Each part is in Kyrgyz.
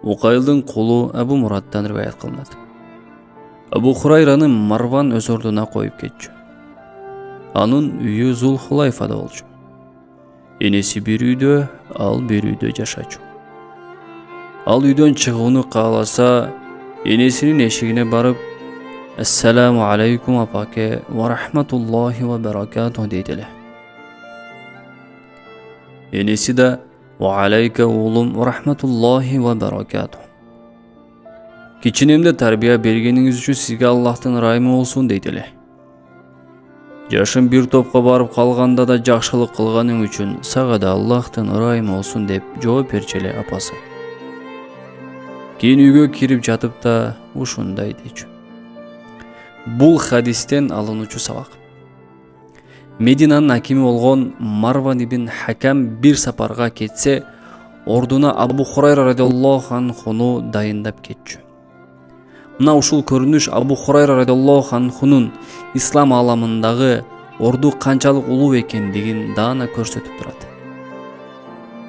Укайлдын кулу Абу Мураттан риваят кылынат. Абу Хурайраны Марван өз ордуна коюп кетчү. Анын үйү Зул Хулайфада болчу. Энеси бир үйдө, ал бир үйдө жашачу. Ал үйдөн чыгууну кааласа, энесинин эшигине барып, «Ассаламу алейкум апаке ва рахматуллахи ва баракатух» дейт эле. Энеси да «Ва алейка уулум ва рахматуллахи ва баракатух. Кичинемде тарбия бергениңиз үчүн сизге Аллахтын ырайымы болсун» дейт эле. Жашым бир топко барып калганда да жакшылык кылганың үчүн сага да Аллахтын ырайымы болсун деп жооп берчү эле апасы. Кийин үйгө кирип жатып да ушундай дечү. Бул хадистен алынуучу сабак. Мединанын акими болгон Марван ибн Хакам бир сапарга кетсе, ордуна Абу Хурайра радиаллаху анхуну дайындап кетчү. Мына ушул көрүнүш Абу Хурайра радиаллаху анхунун ислам аламындагы орду канчалык улуу экендигин даана көрсөтүп турат.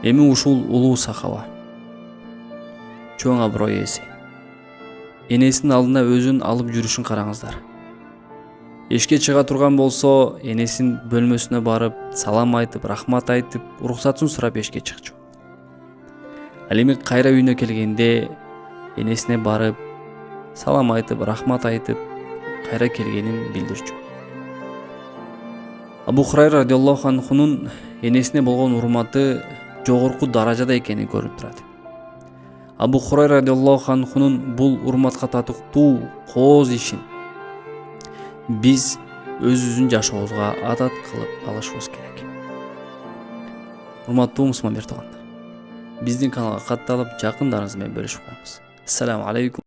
Эми ушул улуу сахаба, чоң аброй ээси, энесинин алдына өзүн алып жүрүшүн караңыздар. Эшке чыга турган болсо, энесин бөлмөсүнө барып, салам айтып, рахмат айтып, уруксатын сурап эшке чыкчу. Ал эми кайра үйүнө келгенде энесине барып, салам айтып, рахмат айтып, кайра келгенин билдирчү. Абу Хурайра радиаллаху анхунун энесине болгон урматы жогорку даражада экени көрүнүп турат. Абу Хурайра радиаллаху анхунун бул урматка татыктуу кооз ишин биз өзүбүздүн жашообузга адат кылып алышыбыз керек. Урматтуу мусулман бертугандар, биздин каналга катталып, жакындарыңыз менен бөлүшүп коюңуз. Ассаламу алейкум.